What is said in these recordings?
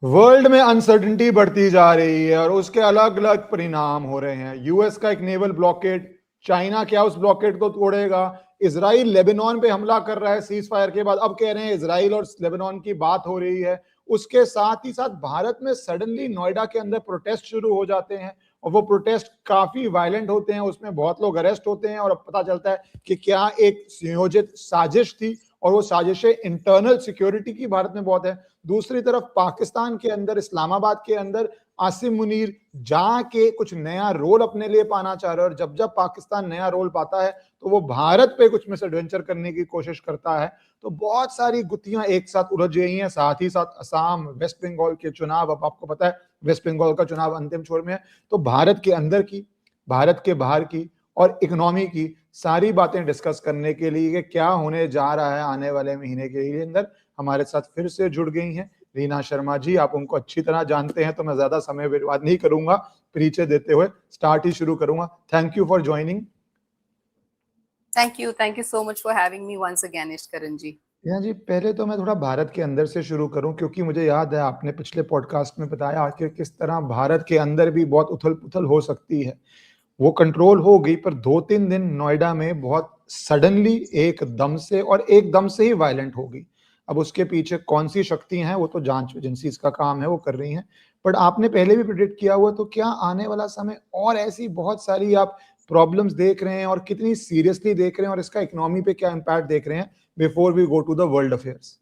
World में uncertainty बढ़ती जा रही है और उसके अलग अलग परिणाम हो रहे हैं। यूएस का एक नेवल ब्लॉकेड, चाइना क्या उस ब्लॉकेड को तोड़ेगा? इसराइल लेबनान पे हमला कर रहा है सीज फायर के बाद, अब कह रहे हैं इसराइल और लेबनान की बात हो रही है। उसके साथ ही साथ भारत में सडनली नोएडा के अंदर प्रोटेस्ट शुरू हो जाते हैं और वो प्रोटेस्ट काफी वायलेंट होते हैं, उसमें बहुत लोग अरेस्ट होते हैं और अब पता चलता है कि क्या एक संयोजित साजिश थी और वो साजिशें इंटरनल सिक्योरिटी की भारत में बहुत है। दूसरी तरफ पाकिस्तान के अंदर, इस्लामाबाद के अंदर आसिम मुनीर जाके कुछ नया रोल अपने लिए पाना चाह रहा है और जब जब पाकिस्तान नया रोल पाता है तो वो भारत पे कुछ मिस एडवेंचर करने की कोशिश करता है। तो बहुत सारी गुत्थियां एक साथ उलझ गई हैं। साथ ही साथ असम, वेस्ट बंगाल के चुनाव, अब आपको पता है वेस्ट बंगाल का चुनाव अंतिम छोर में है। तो भारत के अंदर की, भारत के बाहर की और इकोनॉमी की सारी बातें डिस्कस करने के लिए कि क्या होने जा रहा है आने वाले महीने के अंदर, हमारे साथ फिर से जुड़ गई हैं रीना शर्मा जी। आप उनको अच्छी तरह जानते हैं तो मैं ज्यादा समय बर्बाद नहीं करूंगा, परिचय देते हुए स्टार्ट ही शुरू करूंगा। Thank you for joining. Thank you so much for having me once again Ishkaran ji. जी, पहले तो मैं थोड़ा भारत के अंदर से शुरू करूं क्योंकि मुझे याद है आपने पिछले पॉडकास्ट में बताया कि किस तरह भारत के अंदर भी बहुत उथल पुथल हो सकती है। वो कंट्रोल हो गई पर 2-3 दिन नोएडा में बहुत सडनली एकदम से और एकदम से ही वायलेंट हो गई। अब उसके पीछे कौन सी शक्ति हैं वो तो जांच एजेंसीज का काम है, वो कर रही हैं। बट आपने पहले भी प्रेडिक्ट किया हुआ, तो क्या आने वाला समय और ऐसी बहुत सारी आप प्रॉब्लम्स देख रहे हैं और कितनी सीरियसली देख रहे हैं और इसका इकोनॉमी पे क्या इम्पैक्ट देख रहे हैं before we go to the world affairs?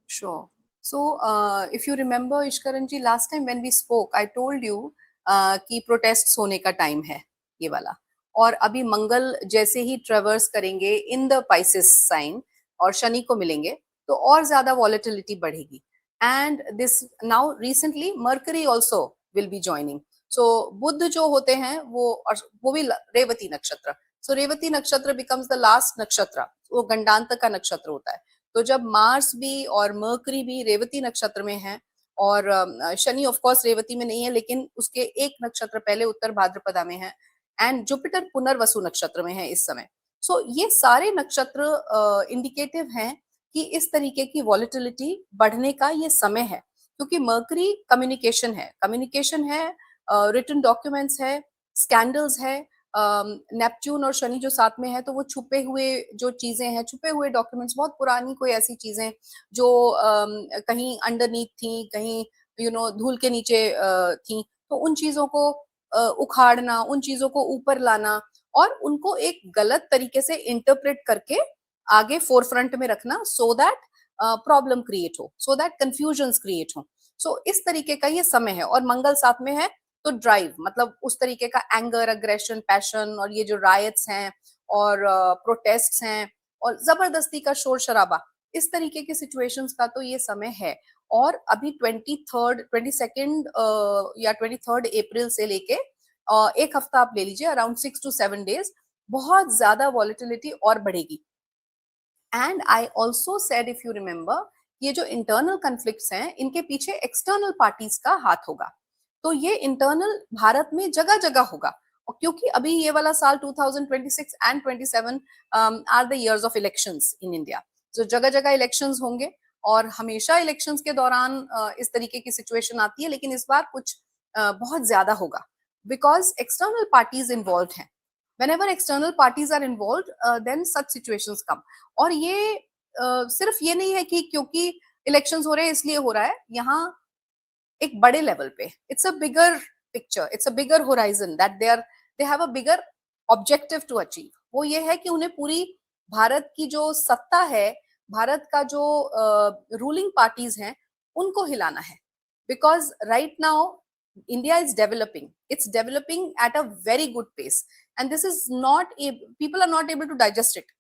Sure. So, if you remember, Ishkaran ji, last time when we spoke, I told you कि प्रोटेस्ट होने का टाइम है ये वाला, और अभी मंगल जैसे ही ट्रेवर्स करेंगे इन द पाइसेस साइन और शनि को मिलेंगे तो और ज्यादा वॉलेटिलिटी बढ़ेगी। And this now recently Mercury also will be joining. So Budh जो होते हैं वो भी रेवती नक्षत्र। सो रेवती नक्षत्र बिकम्स द लास्ट नक्षत्र, वो गंडांत का नक्षत्र होता है। तो जब मार्स भी और मर्करी भी रेवती नक्षत्र में है और शनि ऑफ कोर्स रेवती में नहीं है लेकिन उसके एक नक्षत्र पहले उत्तर भाद्रपदा में है, एंड जुपिटर पुनर्वसु नक्षत्र में है इस समय। सो ये सारे नक्षत्र इंडिकेटिव हैं कि इस तरीके की वॉलेटिलिटी बढ़ने का ये समय है, क्योंकि मर्करी कम्युनिकेशन है, रिटन डॉक्यूमेंट्स है, स्कैंडल्स है। नेपच्यून और शनि जो साथ में है तो वो छुपे हुए जो चीजें हैं, छुपे हुए डॉक्यूमेंट्स, बहुत पुरानी कोई ऐसी चीजें जो कहीं अंडरनीथ थी, कहीं धूल के नीचे थी, तो उन चीजों को उखाड़ना, उन चीजों को ऊपर लाना और उनको एक गलत तरीके से इंटरप्रेट करके आगे फोरफ्रंट में रखना, सो दैट प्रॉब्लम क्रिएट हो, सो दैट कंफ्यूजन क्रिएट हो। सो इस तरीके का ये समय है और मंगल साथ में है तो ड्राइव, मतलब उस तरीके का एंगर, अग्रेशन, पैशन और ये जो रायट्स हैं और प्रोटेस्ट्स हैं और जबरदस्ती का शोर शराबा, इस तरीके की सिचुएशंस का तो ये समय है। और अभी 22nd या 23rd अप्रैल से लेके एक हफ्ता आप ले लीजिए, अराउंड 6 to 7 days बहुत ज्यादा वॉलेटिलिटी और बढ़ेगी। And I also said, if you remember, ये जो इंटरनल कन्फ्लिक्ट्स हैं इनके पीछे एक्सटर्नल पार्टीज का हाथ होगा। तो ये इंटरनल भारत में जगह जगह होगा, और क्योंकि अभी ये वाला साल 2026 and 27 are the years of elections in India. तो जगह जगह इलेक्शंस होंगे और हमेशा इलेक्शंस के दौरान इस तरीके की सिचुएशन आती है, लेकिन इस बार कुछ बहुत ज्यादा होगा बिकॉज एक्सटर्नल पार्टीज इन्वॉल्व हैं। whenever external parties are involved, then such situations come। और ये सिर्फ ये नहीं है कि क्योंकि इलेक्शंस हो रहे हैं इसलिए हो रहा है, यहाँ एक बड़े लेवल पे it's a bigger picture, it's a bigger horizon that they have a bigger objective to achieve. वो ये है कि उन्हें पूरी भारत की जो सत्ता है, भारत का जो रूलिंग पार्टीज हैं, उनको हिलाना है। Because right now India is developing. It's developing at a very good pace, and this is not people are not able to digest it.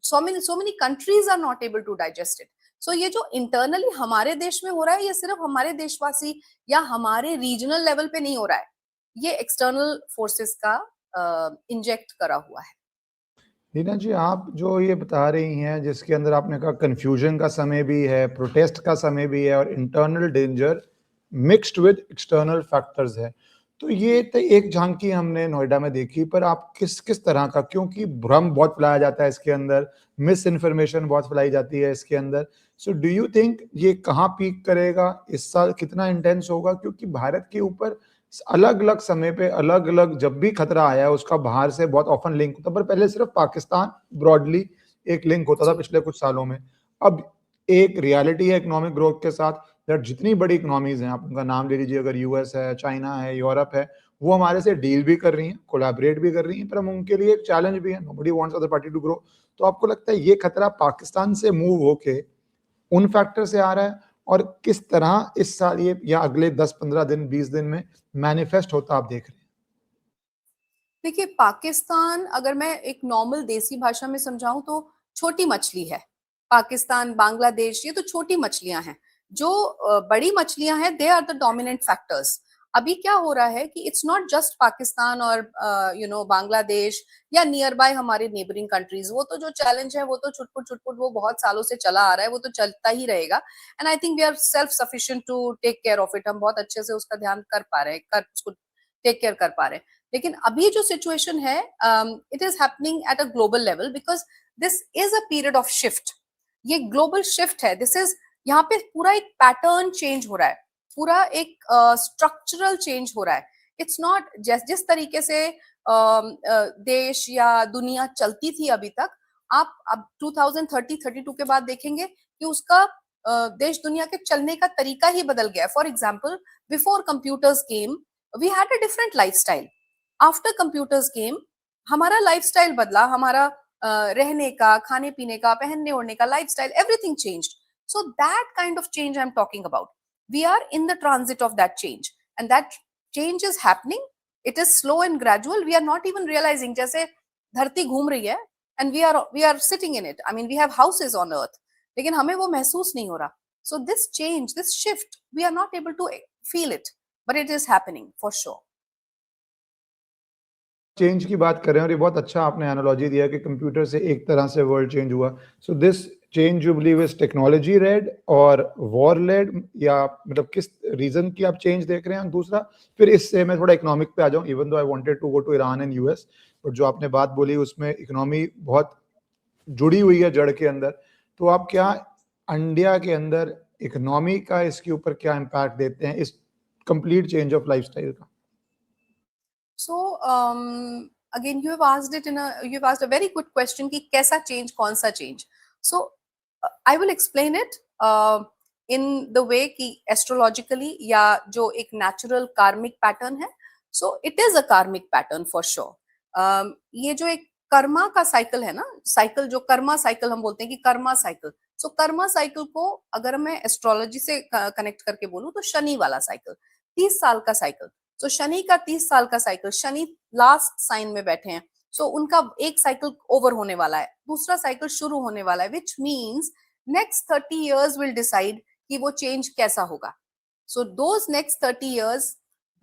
So many countries are not able to digest it. So ये जो internally हमारे देश में हो रहा है, ये सिर्फ हमारे देशवासी या हमारे रीजनल लेवल पे नहीं हो रहा है, ये एक्सटर्नल फोर्सेस का इंजेक्ट करा हुआ है। रीना जी, आप जो ये बता रही हैं जिसके अंदर आपने कहा कंफ्यूजन का समय भी है, प्रोटेस्ट का समय भी है और internal danger mixed with external factors है, तो ये तो एक झांकी हमने नोएडा में देखी, पर आप किस किस तरह का, क्योंकि भ्रम बहुत फैलाया जाता है इसके अंदर, मिस इन्फॉर्मेशन बहुत फैलाई जाती है इसके अंदर। सो डू यू थिंक ये कहाँ पीक करेगा इस साल, कितना इंटेंस होगा? क्योंकि भारत के ऊपर अलग अलग समय पे अलग अलग जब भी खतरा आया है उसका बाहर से बहुत ऑफन लिंक होता है, पर पहले सिर्फ पाकिस्तान ब्रॉडली एक लिंक होता था जी। पिछले कुछ सालों में। अब एक रियलिटी है इकोनॉमिक ग्रोथ के साथ, दैट जितनी बड़ी इकोनॉमीज हैं, आप उनका नाम ले लीजिए, अगर यूएस है, चाइना है, यूरोप है, वो हमारे से डील भी कर रही हैं, कोलैबोरेट भी कर रही हैं, पर हम उनके लिए एक चैलेंज भी है, nobody wants other party to grow. तो आपको लगता है ये खतरा पाकिस्तान से मूव होके उन फैक्टर से आ रहा है, और किस तरह इस साल ये या अगले 10-15 दिन 20 दिन में मैनिफेस्ट होता आप देख रहे हैं? देखिए, पाकिस्तान अगर मैं एक नॉर्मल देसी भाषा में समझाऊं तो छोटी मछली है। पाकिस्तान, बांग्लादेश, ये तो छोटी मछलियां हैं। जो बड़ी मछलियां हैं, they are the dominant factors. अभी क्या हो रहा है कि इट्स नॉट जस्ट पाकिस्तान और बांग्लादेश या नियर बाय हमारे नेबरिंग कंट्रीज। वो तो जो चैलेंज है वो तो छुटपुट छुटपुट वो बहुत सालों से चला आ रहा है, वो तो चलता ही रहेगा। And I think we are self sufficient to take care of it. हम बहुत अच्छे से उसका ध्यान कर पा रहे हैं, कर उसको टेक केयर कर पा रहे हैं। लेकिन अभी जो सिचुएशन है, it is happening at a global level because this is a period of shift. ये ग्लोबल शिफ्ट है। दिस इज, यहाँ पे पूरा एक पैटर्न चेंज हो रहा है, पूरा एक स्ट्रक्चरल चेंज हो रहा है। इट्स नॉट जिस तरीके से देश या दुनिया चलती थी अभी तक, आप अब 2030-32 के बाद देखेंगे कि उसका देश दुनिया के चलने का तरीका ही बदल गया है। For example, before computers came we had a different lifestyle. After computers came हमारा लाइफस्टाइल बदला, हमारा रहने का, खाने पीने का, पहनने ओढ़ने का lifestyle, everything changed. So that kind of change I am talking about. We are in the transit of that change and that change is happening. It is slow and gradual. We are not even realising, जैसे धरती घूम रही है and we are sitting in it. I mean we have houses on earth, लेकिन हमें वो महसूस नहीं हो रहा। So this change, this shift, we are not able to feel it, but it is happening for sure. Change की बात कर रहे हैं, और ये बहुत अच्छा आपने एनालॉजी दिया कि कंप्यूटर से एक तरह से वर्ल्ड चेंज हुआ। So this change you believe is technology led और वॉर लेड, या मतलब किस रीजन की आप चेंज देख रहे हैं? दूसरा, फिर इससे मैं थोड़ा इकोनॉमिक पे आ जाऊं, even though I wanted to go to Iran and US, बट जो आपने बात बोली उसमें इकोनॉमी बहुत जुड़ी हुई है जड़ के अंदर। तो आप क्या इंडिया के अंदर इकोनॉमी का इसके ऊपर क्या इम्पैक्ट देते हैं, इस कंप्लीट चेंज ऑफ लाइफस्टाइल का? So again, you've asked a very good question कि कैसा change, कौन सा change. So I will explain it in the way कि astrologically या जो एक natural karmic pattern है. So it is a karmic pattern for sure. ये जो एक कर्मा का साइकिल है ना, साइकिल जो कर्मा साइकिल हम बोलते हैं कि कर्मा साइकिल। सो कर्मा साइकिल को अगर मैं एस्ट्रोलॉजी से कनेक्ट करके बोलूं तो शनि वाला साइकिल, 30 साल का साइकिल। तो शनि का 30 साल का साइकिल, शनि लास्ट साइन में बैठे हैं। सो उनका एक साइकिल ओवर होने वाला है, दूसरा साइकिल शुरू होने वाला है, which means next 30 years will decide कि वो चेंज कैसा होगा। So those next 30 years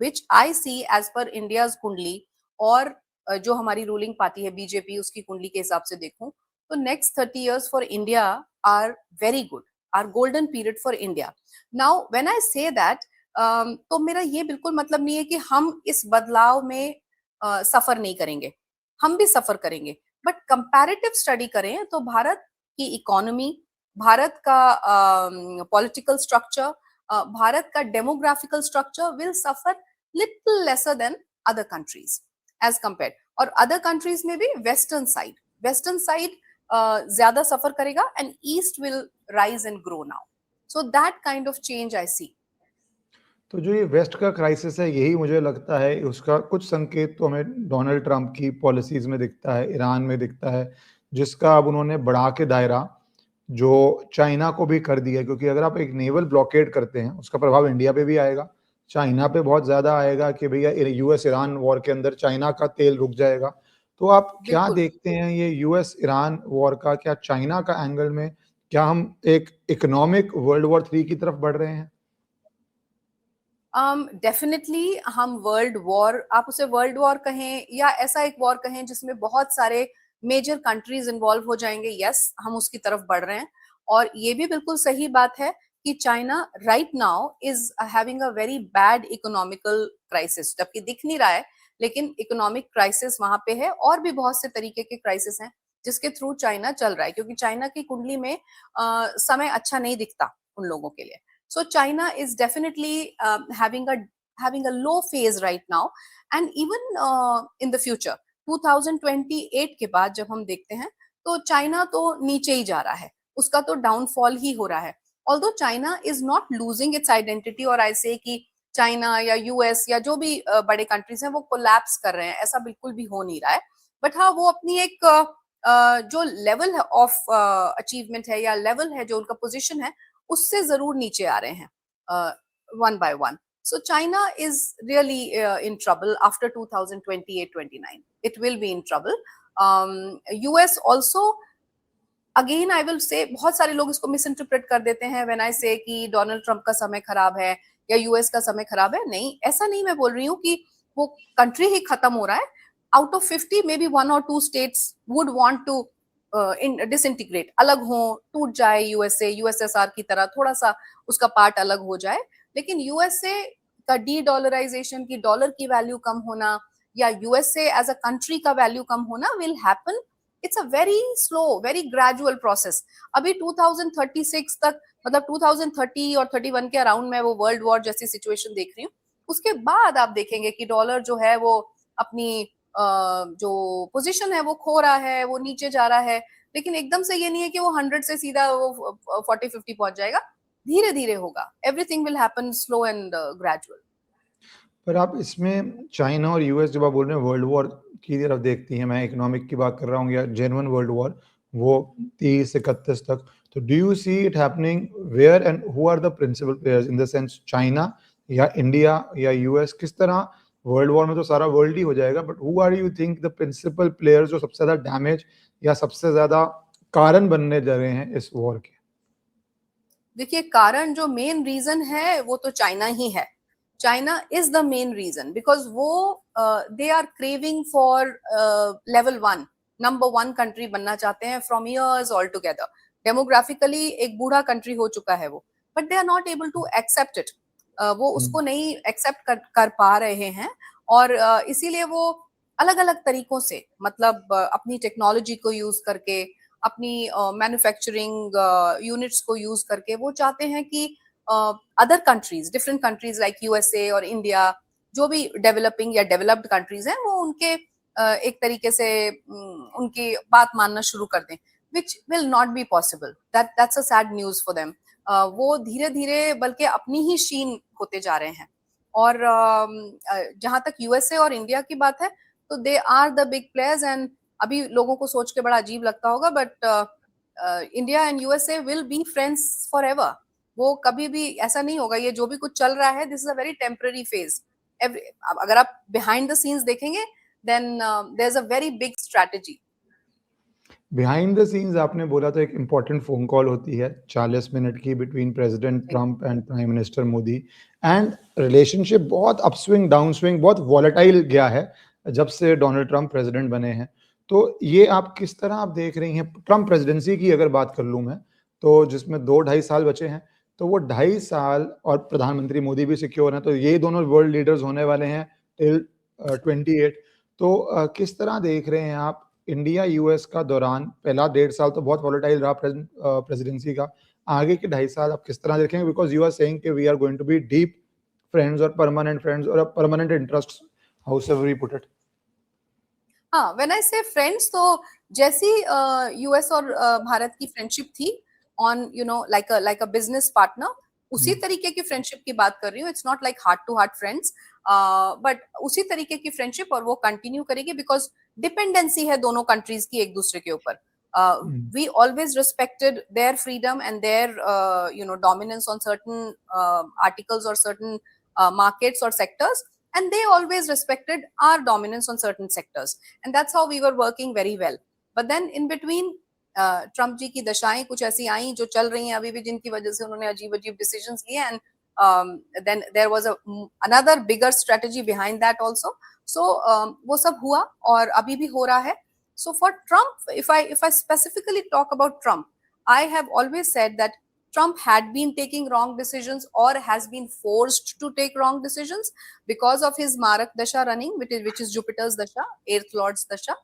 which I see as पर इंडियाज कुंडली, और जो हमारी रूलिंग पार्टी है बीजेपी, उसकी कुंडली के हिसाब से देखूं तो next 30 years for India are very good, are golden period for India. Now when I say that, तो मेरा ये बिल्कुल मतलब नहीं है कि हम इस बदलाव में सफर नहीं करेंगे, हम भी सफर करेंगे। बट कंपैरेटिव स्टडी करें तो भारत की इकोनॉमी, भारत का पॉलिटिकल स्ट्रक्चर, भारत का demographical structure will suffer little lesser than other countries as compare. और अदर कंट्रीज में भी वेस्टर्न साइड ज्यादा सफर करेगा and east will rise and grow now. So that kind of change I see. तो जो ये waste का crisis है, यही मुझे लगता है उसका कुछ संकेत तो हमें डोनाल्ड ट्रंप की पॉलिसीज में दिखता है, ईरान में दिखता है, जिसका अब उन्होंने बढ़ा के दायरा जो चाइना को भी कर दिया, क्योंकि अगर आप एक नेवल ब्लॉकेड करते हैं उसका प्रभाव इंडिया पे भी आएगा, चाइना पे बहुत ज्यादा आएगा कि भैया यूएस ईरान वॉर के अंदर चाइना का तेल रुक जाएगा। तो आप क्या बिल्कुल। देखते हैं ये यूएस ईरान वॉर का, क्या चाइना का एंगल में, क्या हम एक इकोनॉमिक वर्ल्ड वॉर 3 की तरफ बढ़ रहे हैं? डेफिनेटली हम वर्ल्ड वॉर, आप उसे वर्ल्ड वॉर कहें या ऐसा एक वॉर कहें जिसमें बहुत सारे मेजर कंट्रीज इन्वॉल्व हो जाएंगे, यस हम उसकी तरफ बढ़ रहे हैं। और ये भी बिल्कुल सही बात है कि China right now is having a very bad economical crisis, जबकि दिख नहीं रहा है लेकिन इकोनॉमिक क्राइसिस वहां पे है, और भी बहुत से तरीके के क्राइसिस हैं जिसके थ्रू चाइना चल रहा है, क्योंकि चाइना की कुंडली में समय अच्छा नहीं दिखता उन लोगों के लिए. So China is definitely having a low phase right now, and even in the future 2028 के बाद जब हम देखते हैं तो चाइना तो नीचे ही जा रहा है, उसका तो डाउनफॉल ही हो रहा है. Although China is not losing its identity, और आई से कि चाइना या यूएस या जो भी बड़े कंट्रीज हैं वो कोलैप्स कर रहे हैं, ऐसा बिल्कुल भी हो नहीं रहा है. बट हाँ, वो अपनी एक जो लेवल ऑफ अचीवमेंट है या लेवल है जो उनका पोजीशन है उससे जरूर नीचे आ रहे हैं one by one. So China is really in trouble after 2028-29. It will be in trouble. US also, again I will say, बहुत सारे लोग इसको मिसइंटरप्रेट कर देते हैं when I say कि डोनाल्ड ट्रंप का समय खराब है या यूएस का समय खराब है. नहीं, ऐसा नहीं मैं बोल रही हूँ कि वो कंट्री ही खत्म हो रहा है. Out of 50 maybe 1 or 2 states would want to disintegrate, अलग हो, टूट जाए यूएसए, यूएसएसआर की तरह थोड़ा सा उसका पार्ट अलग हो जाए. लेकिन यूएसए का डी डॉलराइजेशन, की डॉलर की वैल्यू कम होना या यूएसए एज अ कंट्री का वैल्यू कम होना will happen. It's a very slow, very gradual process. अभी 2036 तक, मतलब 2030 और 31 के अराउंड में वो वर्ल्ड वॉर जैसी सिचुएशन देख रही हूँ. उसके बाद आप देखेंगे कि डॉलर जो है वो अपनी जो पोजीशन है वो खो रहा है, वो नीचे जा रहा है. लेकिन एकदम से ये नहीं है कि वो 100 से सीधा वो 40-50 पहुंच जाएगा. धीरे धीरे होगा. Everything will happen slow and gradual. पर आप इसमें चाइना और यूएस जब आप बोल रहे हैं वर्ल्ड वॉर की तरफ देखती हैं, मैं इकोनॉमिक की बात कर रहा हूँ या जेन्युइन वर्ल्ड वॉर, वो 30 से 31 तक, तो do you see it happening where and who are the principal players in the sense, China या इंडिया या यूएस? किस तरह वर्ल्ड वॉर में तो सारा वर्ल्ड ही हो जाएगा, but who are you think the principal players जो सबसे ज्यादा डैमेज या सबसे ज्यादा कारण बनने जा रहे हैं इस वॉर के? देखिए, कारण जो मेन रीजन है वो तो चाइना ही है. China is the main reason because वो they are craving for level 1, number 1 country बनना चाहते हैं from years altogether. Demographically एक बूढ़ा कंट्री हो चुका है वो, but they are not able to accept it. वो उसको नहीं एक्सेप्ट कर पा रहे हैं, और इसीलिए वो अलग अलग तरीकों से, मतलब अपनी टेक्नोलॉजी को यूज करके, अपनी मैन्युफैक्चरिंग यूनिट्स को यूज करके वो चाहते हैं कि other countries, different countries like USA और इंडिया, जो भी डेवलपिंग या डेवलप्ड कंट्रीज हैं, वो उनके एक तरीके से उनकी बात मानना शुरू कर दें, which will not be possible. That's a sad news for them. वो धीरे धीरे बल्कि अपनी ही शीन होते जा रहे हैं. और जहां तक यूएसए और इंडिया की बात है तो they are the big players. And अभी लोगों को सोच के बड़ा अजीब लगता होगा, but India and USA will be friends forever. वो कभी भी ऐसा नहीं होगा. ये जो भी कुछ चल रहा है, this is a very temporary phase. अगर आप बिहाइंड द सीन्स देखेंगे, then there is a very big strategy. Behind the scenes आपने बोला तो एक इम्पॉर्टेंट फोन कॉल होती है 40 मिनट की between president Trump and prime minister Modi, and relationship बहुत अपस्विंग डाउन स्विंग बहुत वॉलेटाइल गया है जब से डोनाल्ड ट्रंप प्रेसिडेंट बने हैं. तो ये आप किस तरह आप देख रही हैं ट्रंप प्रेसिडेंसी की? अगर बात कर लूँ मैं, तो जिसमें 2-2.5 साल बचे हैं, तो वो 2.5 साल, और प्रधानमंत्री मोदी भी सिक्योर हैं, तो ये दोनों वर्ल्ड लीडर्स होने वाले हैं टिल 28. तो किस तरह देख रहे हैं आप इंडिया यूएस का दौरान? पहला 1.5 साल तो बहुत वॉलेटाइल रहा प्रेसिडेंसी का, आगे के 2.5 साल आप किस तरह देखेंगे? बिकॉज यू आर सेइंग कि we are going to be deep friends और permanent interest, however we put it. हाँ, व्हेन आई से फ्रेंड्स, तो जैसी यूएस और भारत की फ्रेंडशिप थी on like a business partner, उसी तरीके की फ्रेंडशिप की बात कर रही हूँ. It's not like heart to heart friends, but उसी तरीके की फ्रेंडशिप, और वो कंटिन्यू करेगी बिकॉज डिपेंडेंसी है दोनों कंट्रीज की एक दूसरे के ऊपर. We always respected their freedom and their dominance on certain articles or certain markets or sectors, and they always respected our dominance on certain sectors, and that's how we were working very well. But then in between, Trump ji की दशाएं कुछ ऐसी आई जो चल रही हैं अभी भी, जिनकी वजह से उन्होंने अजीब अजीब डिसीजंस लिए, and then there was another bigger strategy behind that also. So वो सब हुआ और अभी भी हो रहा है. So for Trump, if I specifically talk about Trump, I have always said that Trump had been taking wrong decisions or has been forced to take wrong decisions because of his Marak Dasha running, which is Jupiter's Dasha, 8th Lord's Dasha.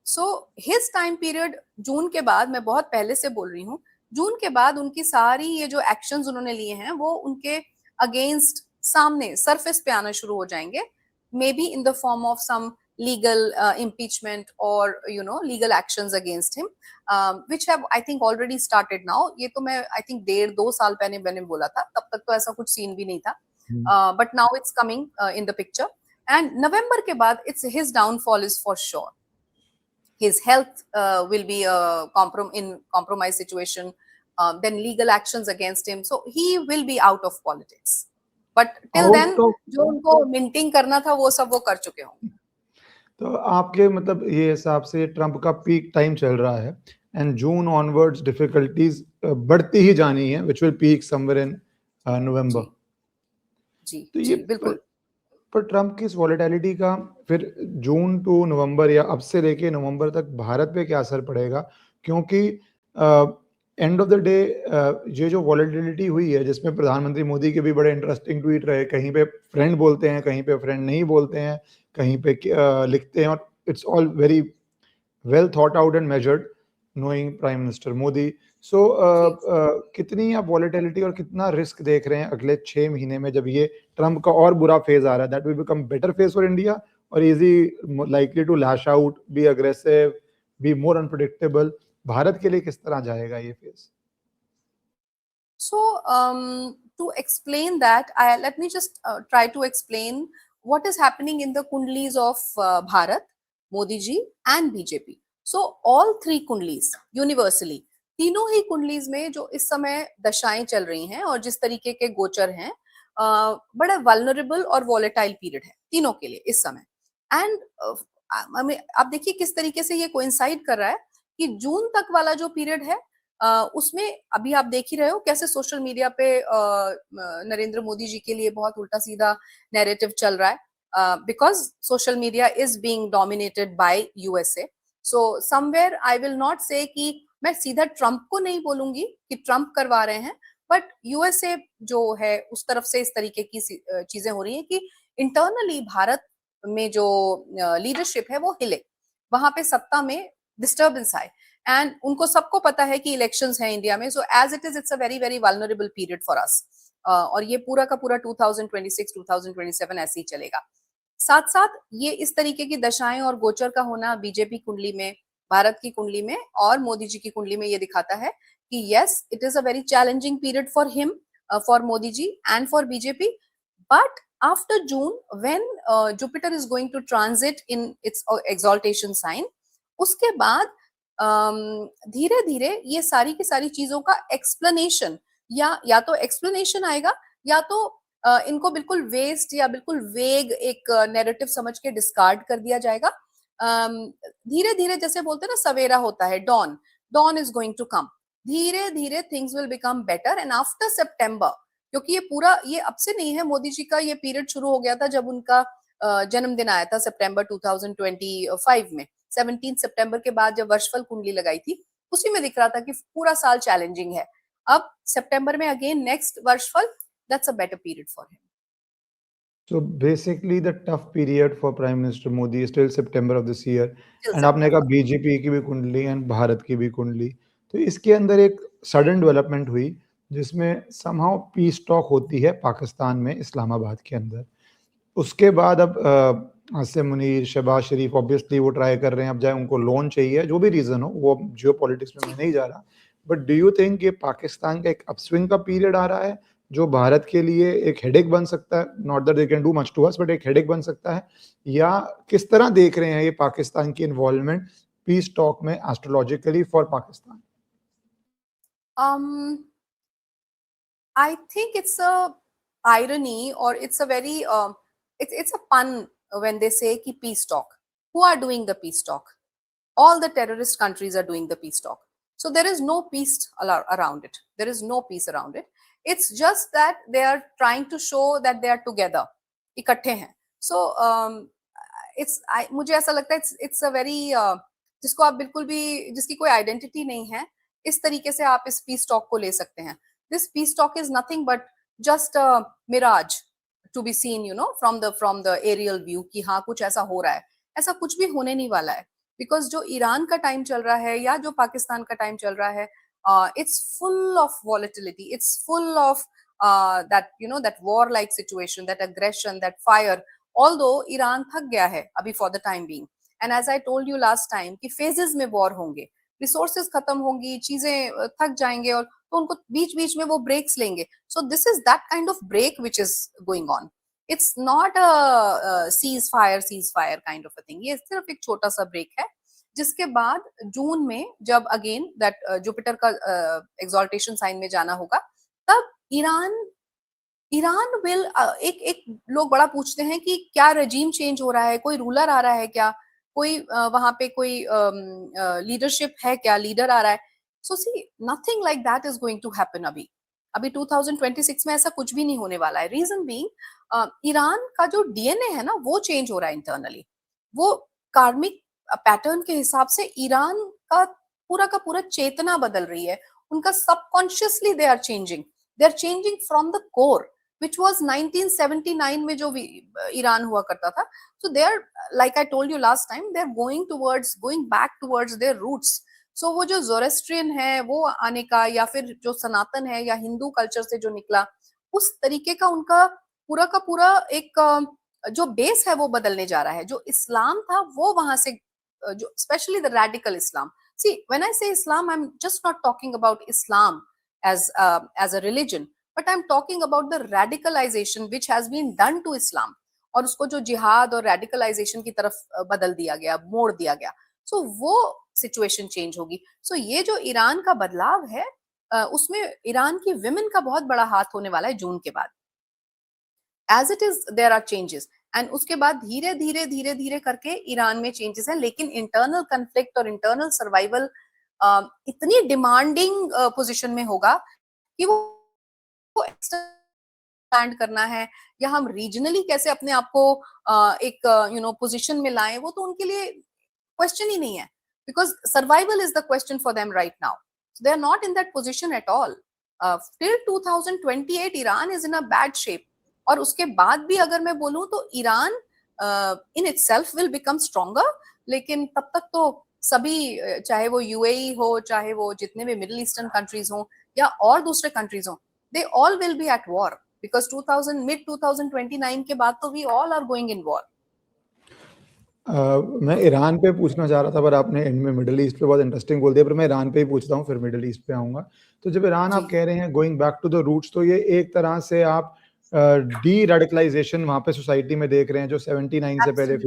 So his time period, जून के बाद, मैं बहुत पहले से बोल रही हूँ, जून के बाद उनकी सारी ये जो एक्शंस उन्होंने लिए हैं वो उनके अगेंस्ट सामने सरफेस पे आना शुरू हो जाएंगे, maybe in the form of some legal impeachment or legal actions against him, which have I think already started now. ये तो मैं I think 1.5-2 साल पहले मैंने बोला था, तब तक तो ऐसा कुछ सीन भी नहीं था, but now it's coming in the picture. And November के बाद it's his downfall is for sure. His health will be in compromise situation, then legal actions against him, so he will be out of politics. But till then जो उनको minting करना था वो सब वो कर चुके होंगे. तो आपके मतलब ये हिसाब से ट्रम्प का पीक टाइम चल रहा है एंड जून ऑनवर्ड्स डिफिकल्टीज बढ़ती ही जानी है, which will peak somewhere in November. जी तो जी ये बिल्कुल. पर ट्रम्प की इस वॉलेटिलिटी का फिर जून टू नवंबर या अब से लेके नवंबर तक भारत पे क्या असर पड़ेगा? क्योंकि एंड ऑफ द डे ये जो वॉलेटिलिटी हुई है जिसमें प्रधानमंत्री मोदी के भी बड़े इंटरेस्टिंग ट्वीट रहे, कहीं पे फ्रेंड बोलते हैं, कहीं पे फ्रेंड नहीं बोलते हैं, कहीं पे लिखते हैं, और it's all very well thought out and measured knowing prime minister Modi. So कितनी आप वॉलेटिलिटी और कितना रिस्क देख रहे हैं अगले 6 महीने में, जब ये ट्रम्प का और बुरा फेज आ रहा है, that will become better phase for India, और is he likely to lash out, be aggressive, be more unpredictable? Bharat के लिए किस तरह जाएगा ये phase? So to explain that, let me just try to explain what is happening in the kundlis of Bharat, Modi ji and BJP. So all three kundlis universally, तीनों ही कुंडलीज में जो इस समय दशाएं चल रही हैं और जिस तरीके के गोचर हैं, बड़ा वल्नरेबल और वॉलेटाइल पीरियड है तीनों के लिए इस समय. एंड आप देखिए किस तरीके से ये कोइंसाइड कर रहा है कि जून तक वाला जो पीरियड है उसमें अभी आप देख ही रहे हो कैसे सोशल मीडिया पे नरेंद्र मोदी जी के लिए बहुत उल्टा सीधा नैरेटिव चल रहा है, because social media is being dominated by USA. So somewhere I will not से कि मैं सीधा ट्रम्प को नहीं बोलूंगी कि ट्रम्प करवा रहे हैं, बट यूएसए जो है उस तरफ से इस तरीके की चीजें हो रही है कि इंटरनली भारत में जो लीडरशिप है वो हिले, वहां पे सत्ता में डिस्टर्बेंस आए. एंड उनको सबको पता है कि इलेक्शंस हैं इंडिया में, so as it is it's a very very vulnerable period for us, और ये पूरा का पूरा 2026 2027 ऐसे ही चलेगा. साथ साथ ये इस तरीके की दशाएं और गोचर का होना बीजेपी कुंडली में, भारत की कुंडली में और मोदी जी की कुंडली में ये दिखाता है कि yes it is a very challenging period for him, for Modi ji and for BJP. But after June when Jupiter is going to transit in its exaltation sign, उसके बाद धीरे धीरे ये सारी की सारी चीजों का एक्सप्लेनेशन या तो एक्सप्लेनेशन आएगा या तो इनको बिल्कुल वेस्ट या बिल्कुल वेग एक नैरेटिव समझ के डिस्कार्ड कर दिया जाएगा. धीरे धीरे जैसे बोलते हैं ना सवेरा होता है, dawn, dawn is going to come. धीरे धीरे things will become better and after September, क्योंकि ये पूरा ये अब से नहीं है, मोदी जी का ये पीरियड शुरू हो गया था जब उनका जन्मदिन आया था सितंबर 2025 में. 17 सितंबर के बाद जब वर्षफल कुंडली लगाई थी उसी में दिख रहा था कि पूरा साल चैलेंजिंग है. अब सितंबर में अगेन नेक्स्ट वर्षफल, that's a better period for him. So basically the tough period for Prime Minister Modi is till September of this year. Till And आपने कहा September. बीजेपी की भी कुंडली एंड भारत की भी कुंडली, तो इसके अंदर एक सडन डेवलपमेंट हुई जिसमें समहाउ पीस टॉक होती है पाकिस्तान में, इस्लामाबाद के अंदर. उसके बाद अब आसिम मुनीर, शहबाज शरीफ ऑब्वियसली वो ट्राई कर रहे हैं, अब चाहे उनको लोन चाहिए, जो भी रीजन हो, वो जियोपॉलिटिक्स में मैं नहीं जा रहा, बट डू यू थिंक ये पाकिस्तान का एक अपस्विंग का पीरियड आ रहा है जो भारत के लिए एक हेडेक बन सकता है? Not that they can do much to us, but एक हेडेक बन सकता है, या किस तरह देख रहे हैं ये पाकिस्तान की इन्वॉल्वमेंट पीस टॉक में astrologically for Pakistan? I think it's a irony or it's a very it's a pun when they say ki peace talk. Who are doing the peace talk? All the terrorist countries are doing the peace talk. So there is no peace around it. There is no peace around it. It's just that they are trying to show that they are together. इकट्ठे हैं. So मुझे ऐसा लगता है it's a very जिसको आप बिल्कुल भी जिसकी कोई आइडेंटिटी नहीं है, इस तरीके से आप इस पीस टॉक को ले सकते हैं. This peace talk is nothing but just mirage to be seen, from the aerial view, कि हाँ कुछ ऐसा हो रहा है. ऐसा कुछ भी होने नहीं वाला है, बिकॉज जो ईरान का टाइम चल रहा है या जो पाकिस्तान का टाइम चल रहा है, it's full of volatility, it's full of that war like situation, that aggression, that fire. Although Iran थक गया है अभी for the time being, and as I told you last time कि phases में war होंगे, resources खत्म होंगी, चीजें थक जाएंगे, और तो उनको बीच बीच में वो breaks लेंगे. So this is that kind of break which is going on. It's not a ceasefire kind of a thing. ये सिर्फ एक छोटा सा ब्रेक है, जिसके बाद जून में जब अगेन दैट जुपिटर का एक्सॉल्टेशन साइन में जाना होगा, तब ईरान विल एक लोग बड़ा पूछते हैं कि क्या रेजीम चेंज हो रहा है, कोई रूलर आ रहा है क्या, कोई वहां पे कोई लीडरशिप है क्या, लीडर आ रहा है. So see nothing like that is going to happen. अभी 2026 में ऐसा कुछ भी नहीं होने वाला है. रीजन बीइंग ईरान का जो डीएनए है ना वो चेंज हो रहा है इंटरनली. वो कार्मिक पैटर्न के हिसाब से ईरान का पूरा चेतना बदल रही है. उनका subconsciously they are changing from the core, which was 1979 में जो ईरान हुआ करता था. So they are, like I told you last time, they are going back towards their roots. So वो जो जोरेस्ट्रियन है वो आने का, या फिर जो सनातन है या हिंदू कल्चर से जो निकला, उस तरीके का उनका पूरा एक जो बेस है वो बदलने जा रहा है. जो इस्लाम था वो वहां से, जो specially the radical Islam. See, when I say Islam, I'm just not talking about Islam as a religion, but I'm talking about the radicalization which has been done to Islam. और उसको जो जिहाद और रेडिकलाइजेशन की तरफ बदल दिया गया, मोड़ दिया गया. सो वो सिचुएशन चेंज होगी. सो ये जो ईरान का बदलाव है, उसमें ईरान की विमेन का बहुत बड़ा हाथ होने वाला है जून के बाद. As it is there are changes, and उसके बाद धीरे धीरे करके ईरान में चेंजेस हैं. लेकिन इंटरनल कन्फ्लिक्ट और इंटरनल सर्वाइवल इतनी डिमांडिंग पोजीशन में होगा कि वो एक्सटेंड करना है, या हम रीजनली कैसे अपने आप को एक पोजीशन में लाएं, वो तो उनके लिए क्वेश्चन ही नहीं है. Because survival is the question for them right now. They are not in that position at all. Till 2028 Iran is in a bad shape. और उसके बाद भी अगर मैं बोलूं तो Iran in itself will become stronger. लेकिन तब तक तो सभी, चाहे वो यूएई हो, चाहे वो जितने भी मिडिल ईस्टर्न कंट्रीज हो या और दूसरे कंट्रीज हो, they all will be at war. Because mid 2029 के बाद तो we all are going in war. मैं ईरान पे पूछना चाह रहा था, पर आपने एंड में मिडिल ईस्ट पे बहुत इंटरेस्टिंग बोल दिया, पर मैं ईरान पे ही पूछता हूँ, फिर मिडिल ईस्ट पे आऊंगा. तो जब ईरान आप कह रहे हैं going back to the roots, तो ये एक तरह से आप डी रेडिकलाइजेशन वहां पे सोसाइटी में देख रहे हैं. जो 79 से पहले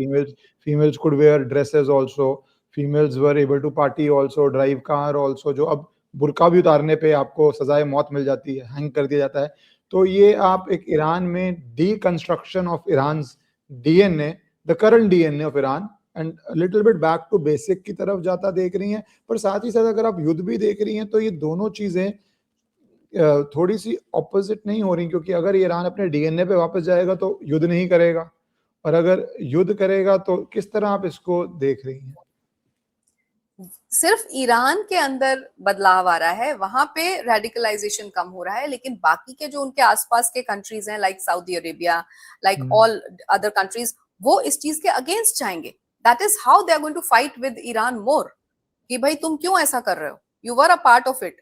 females could wear dresses also, females were able to party also, drive car also, जो अब बुर्का भी उतारने पे आपको सजाए मौत मिल जाती है, हैंग कर दिया जाता है. तो ये आप एक ईरान में deconstruction of Iran's DNA, the current DNA of Iran, and little bit back to basic की तरफ जाता देख रही हैं. पर साथ ही साथ अगर आप युद्ध भी देख रही हैं, तो ये दोनों चीजें थोड़ी सी ऑपोजिट नहीं हो रही, क्योंकि अगर ईरान अपने डीएनए पे वापस जाएगा तो युद्ध नहीं करेगा, और अगर युद्ध करेगा तो किस तरह आप इसको देख रही हैं? सिर्फ ईरान के अंदर बदलाव आ रहा है, वहां पे रेडिकलाइजेशन कम हो रहा है. लेकिन बाकी के जो उनके आसपास के कंट्रीज हैं, like Saudi Arabia, like all other countries, वो इस चीज के अगेंस्ट जाएंगे. That is how they are going to fight with Iran more, कि भाई तुम क्यों ऐसा कर रहे हो, you were a part of it,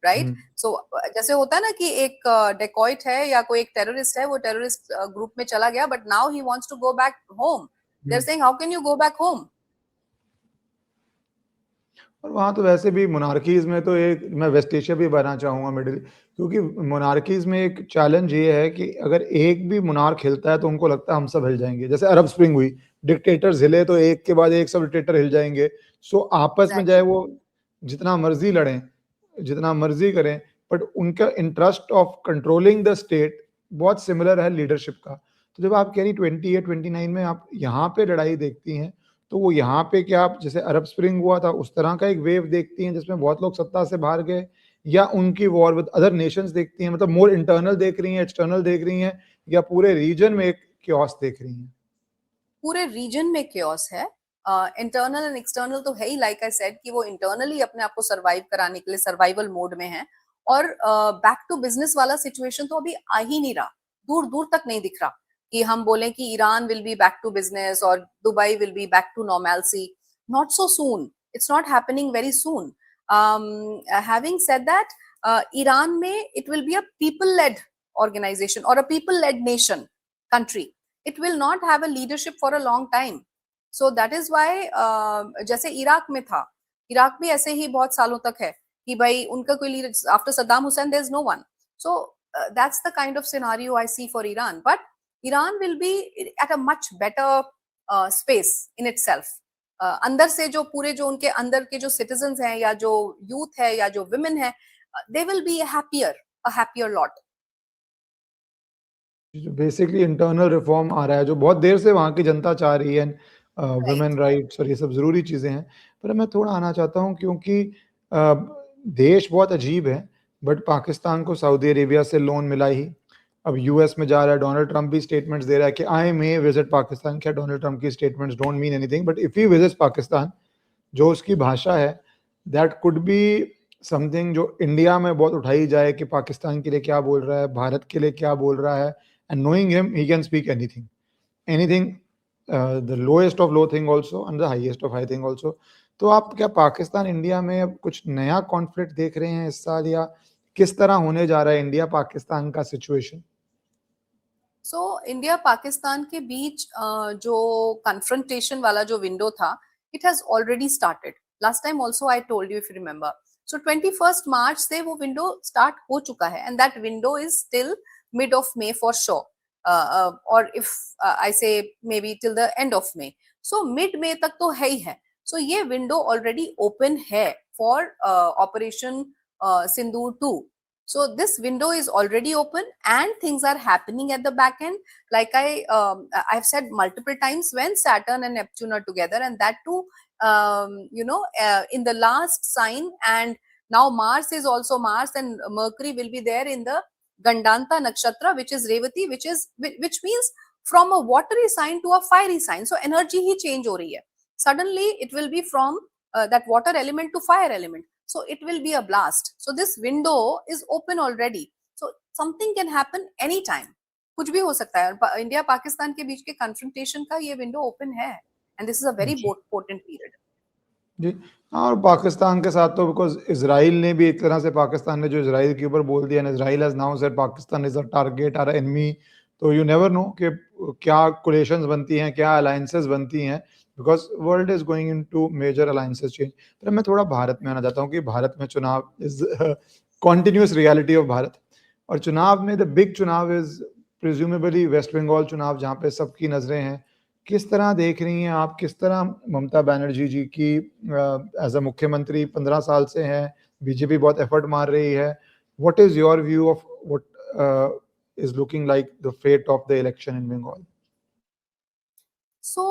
right. So जैसे होता है ना कि एक डेकॉइट है या कोई एक टेररिस्ट है, वो टेररिस्ट ग्रुप में चला गया, but now he wants to go back home. They are saying how can you go back home. और वहाँ तो वैसे भी मोनार्कीज में तो एक, मैं वेस्ट एशिया भी बनाना चाहूँगा मिडिल, क्योंकि मोनार्कीज में एक चैलेंज ये है कि अगर एक भी मोनार्क हिलता है तो उनको लगता है हम सब हिल जाएंगे. जैसे अरब स्प्रिंग हुई, डिक्टेटर्स हिले तो एक के बाद एक सब डिक्टेटर हिल जाएंगे. सो आपस में चाहे वो जितना मर्जी लड़ें, जितना मर्जी करें, बट उनका interest of controlling the state बहुत सिमिलर है लीडरशिप का. तो जब आप कह रही 28 29 में आप यहाँ पे लड़ाई देखती हैं, तो वो यहाँ पे क्या आप जैसे अरब स्प्रिंग हुआ था उस तरह का एक वेव देखती हैं जिसमें बहुत लोग सत्ता से बाहर गए, या उनकी वॉर विद अदर नेशंस देखती हैं? मतलब मोर इंटरनल देख रही हैं, एक्सटर्नल देख रही हैं, या पूरे रीजन में एक क्योस देख रही हैं? पूरे रीजन में क्योस है. इंटरनल एंड एक्सटर्नल तो है ही, लाइक आई सेड कि वो इंटरनली अपने आप को सर्वाइव कराने के लिए सर्वाइवल मोड में है, और बैक टू बिजनेस वाला सिचुएशन तो अभी आ ही नहीं रहा, दूर दूर तक नहीं दिख रहा कि हम बोलें कि Iran will be back to business और Dubai will be back to normalcy. Not so soon, it's not happening very soon. Having said that, Iran में it will be a people led organization or a people led nation country. It will not have a leadership for a long time. So that is why जैसे Iraq में था, Iraq भी ऐसे ही बहुत सालों तक है कि भाई उनका कोई leader, after Saddam Hussain there is no one. So that's the kind of scenario I see for Iran. But Iran will be at a much better space in itself. अंदर से जो पूरे जो उनके अंदर के जो citizens हैं या जो youth है या जो women है, they will be a happier lot. जो बेसिकली इंटरनल रिफॉर्म आ रहा है, जो बहुत देर से वहाँ की जनता चाह रही है, वुमेन राइट्स और ये सब ज़रूरी चीज़ें हैं। पर मैं थोड़ा आना चाहता हूँ क्योंकि अ, देश बहुत अजीब है, बट पाकिस्तान को सऊदी अरेबिया से लोन मिला ही, अब यूएस में जा रहा है, डोनाल्ड ट्रंप भी स्टेटमेंट्स दे रहा है कि आई मे विजिट पाकिस्तान। क्या डोनाल्ड ट्रंप की statements don't mean anything, but if he visits Pakistan, जो उसकी भाषा है, दैट कुड बी समथिंग जो इंडिया में बहुत उठाई जाए कि पाकिस्तान के लिए क्या बोल रहा है, भारत के लिए क्या बोल रहा है, and knowing him, he can speak anything, the lowest of low thing also and the highest of high thing also. तो आप क्या पाकिस्तान इंडिया में अब कुछ नया कॉन्फ्लिक्ट देख रहे हैं इस साल, या किस तरह होने जा रहा है इंडिया पाकिस्तान का सिचुएशन? सो इंडिया पाकिस्तान के बीच जो कन्फ्रंटेशन वाला जो विंडो था, it has already started. Last time also I told you, if you remember. So 21st मार्च से वो विंडो स्टार्ट हो चुका है, and that window is still mid of May for sure, or if I say maybe till the end of May. So mid May तक तो है ही है. So ये window already open है for Operation Sindoor 2. So this window is already open and things are happening at the back end. Like I've said multiple times, when Saturn and Neptune are together, and that too, in the last sign, and now Mars is also Mars, and Mercury will be there in the Gandanta Nakshatra, which is Revati, which means from a watery sign to a fiery sign. So energy he change हो रही है. Suddenly it will be from that water element to fire element. So it will be a blast. So this window is open already. So something can happen anytime. कुछ भी हो सकता है. और India Pakistan के बीच के कन्फ्रंटेशन का ये विंडो ओपन है. And this is a very potent period. जी, और पाकिस्तान के साथ तो बिकॉज इजराइल ने भी एक तरह से, पाकिस्तान ने जो इजराइल के ऊपर बोल दिया, Israel has now said Pakistan is a target और एनिमी. तो यू नेवर नो कि क्या कोलेशंस बनती हैं, क्या अलायंसेस बनती हैं, because world is going into major alliances change. पर मैं थोड़ा भारत में आना चाहता हूँ कि भारत में चुनाव is continuous reality of Bharat, और चुनाव में द बिग चुनाव इज प्रिज्यूमेबली वेस्ट बंगाल चुनाव, जहाँ पे सबकी नजरें हैं. किस तरह देख रही हैं आप, किस तरह ममता बनर्जी जी की एज अ मुख्यमंत्री 15 साल से हैं, बीजेपी बहुत एफर्ट मार रही है. What is your view of what is looking like the fate of the election in Bengal? So